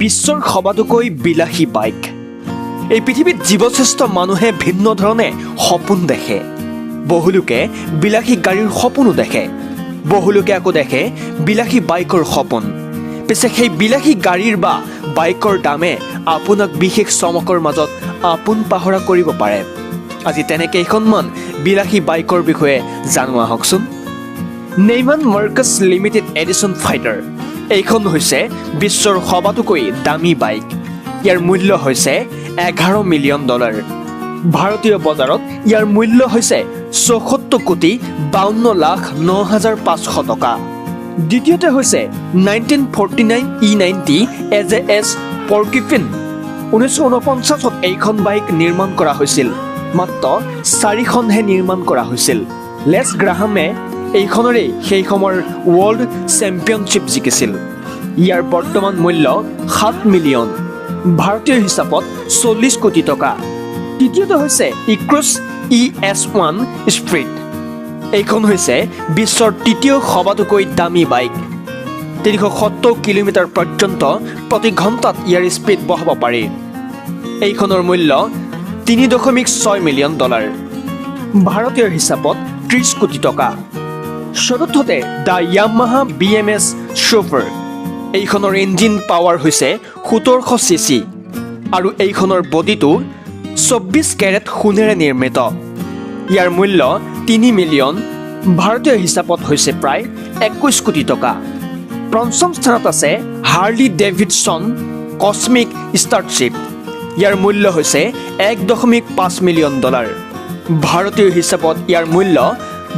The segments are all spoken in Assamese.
বিশ্বৰ সবাতোকৈ বিলাসী বাইক। এই পৃথিৱীত জীৱশ্ৰেষ্ঠ মানুহে ভিন্ন ধৰণে সপোন দেখে। বহুলোকে বিলাসী গাড়ীৰ সপোনো দেখে, বহুলোকে আকৌ দেখে বিলাসী বাইকৰ সপোন। পিছে সেই বিলাসী গাড়ীৰ বা বাইকৰ দামে আপোনাক বিশেষ চমকৰ মাজত আপোন পাহৰা কৰিব পাৰে। আজি তেনে কেইখনমান বিলাসী বাইকৰ বিষয়ে জানো আহকচোন। নেইমান মাৰ্কাছ লিমিটেড এডিশ্যন ফাইটাৰ। এইখন হৈছে বিশ্বৰ সবাতোকৈ দামী বাইক। ইয়াৰ মূল্য হৈছে $11 মিলিয়ন। ভাৰতীয় বজাৰত ইয়াৰ মূল্য হৈছে ৭৪,৫২,০৯,৫০০ টকা। দ্বিতীয়তে হৈছে 1949 E90 AJS পৰ্কিফিন। 1949 এইখন বাইক নিৰ্মাণ কৰা হৈছিল, মাত্ৰ 4খনহে নিৰ্মাণ কৰা হৈছিল। লেছ গ্ৰাহামে এইখনৰে সেই সময়ৰ ৱৰ্ল্ড চেম্পিয়নশ্বিপ জিকিছিল। ইয়াৰ বৰ্তমান মূল্য $7 মিলিয়ন, ভাৰতীয় হিচাপত 40 কোটি টকা। তৃতীয়তে হৈছে ইক্ৰুছ ES1 স্প্ৰীট। এইখন হৈছে বিশ্বৰ তৃতীয় সবাতোকৈ দামী বাইক। 370 কিলোমিটাৰ পৰ্যন্ত প্ৰতি ঘণ্টাত ইয়াৰ স্পীড বঢ়াব পাৰি। এইখনৰ মূল্য $3.6 মিলিয়ন, ভাৰতীয় হিচাপত 30 কোটি টকা। চতুৰ্থতে দ্য য়ামাহা BMS চুপাৰ। এইখনৰ ইঞ্জিন পাৱাৰ হৈছে 1700 cc আৰু এইখনৰ বডিটো 24 কেৰেট সোণেৰে নিৰ্মিত। ইয়াৰ মূল্য $3 মিলিয়ন, ভাৰতীয় হিচাপত হৈছে প্ৰায় 21 কোটি টকা। পঞ্চম স্থানত আছে হাৰ্লি ডেভিডছন কছমিক ষ্টাৰশ্বিপ। ইয়াৰ মূল্য হৈছে $1.5 মিলিয়ন, ভাৰতীয় হিচাপত ইয়াৰ মূল্য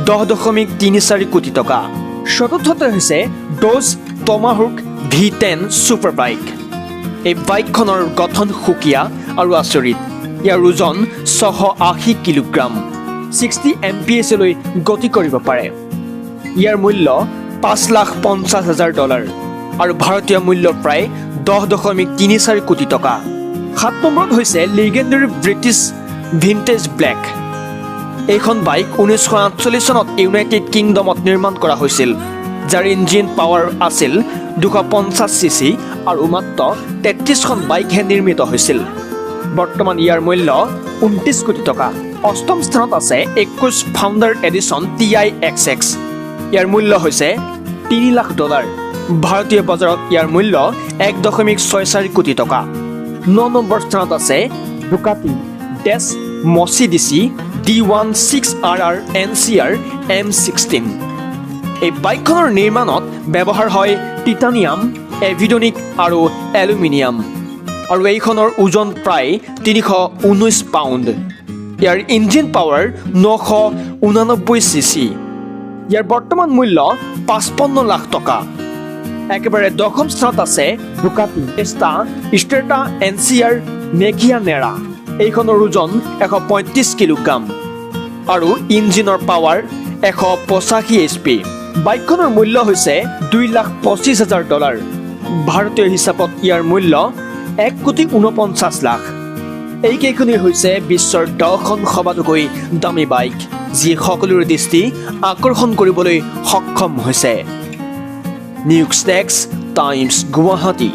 $10.34 কোটি টকা। চতুৰ্থতে হৈছে ড'জ টমাহুক V10 ছুপাৰ বাইক। এই বাইকখনৰ গঠন সুকীয়া আৰু আচৰিত। ইয়াৰ ওজন 680 কিলোগ্ৰাম, 60 MPH লৈ গতি কৰিব পাৰে। ইয়াৰ মূল্য $5,50,000 আৰু ভাৰতীয় মূল্য প্ৰায় $10.34 কোটি টকা। 7 নম্বৰত হৈছে লিগেণ্ডাৰী ব্ৰিটিছ ভিনটেজ ব্লেক। এইখন বাইক 1948 চনত ইউনাইটেড কিংডমত নিৰ্মাণ কৰা হৈছিল, যাৰ ইঞ্জিন পাৱাৰ আছিল 250 cc আৰু মাত্ৰ 33খন বাইকহে নিৰ্মিত হৈছিল। বৰ্তমান ইয়াৰ মূল্য 29 কোটি টকা। অষ্টম স্থানত আছে 21 ফাউণ্ডাৰ এডিশ্যন TIXX। ইয়াৰ মূল্য হৈছে $3 লাখ, ভাৰতীয় বজাৰত ইয়াৰ মূল্য $1.64 কোটি টকা। 9 নম্বৰ স্থানত আছে ডুকাটি ডেছ মচিডিচি D16RR NCR M16। এই বাইকখনৰ নিৰ্মাণত ব্যৱহাৰ হয় টাইটানিয়াম, এভিডনিক আৰু এলুমিনিয়াম, আৰু এইখনৰ ওজন প্ৰায় 319 পাউণ্ড। ইয়াৰ ইঞ্জিন পাৱাৰ 989 cc। ইয়াৰ বৰ্তমান মূল্য $55 লাখ টকা। একেবাৰে 10ম স্থানত আছে ডুকাটি ষ্ট্ৰেটা NCR মেঘিয়ানেৰা। এইখনৰ ওজন 135 কিলোগ্ৰাম আৰু ইঞ্জিনৰ পাৱাৰ 185 HP। বাইকখনৰ মূল্য হৈছে $2,25,000, ভাৰতীয় হিচাপত ইয়াৰ মূল্য $1,49 লাখ। এইকেইখনেই হৈছে বিশ্বৰ 10খন সবাতোকৈ দামী বাইক, যি সকলোৰে দৃষ্টি আকৰ্ষণ কৰিবলৈ সক্ষম হৈছে। News desk, times Guwahati.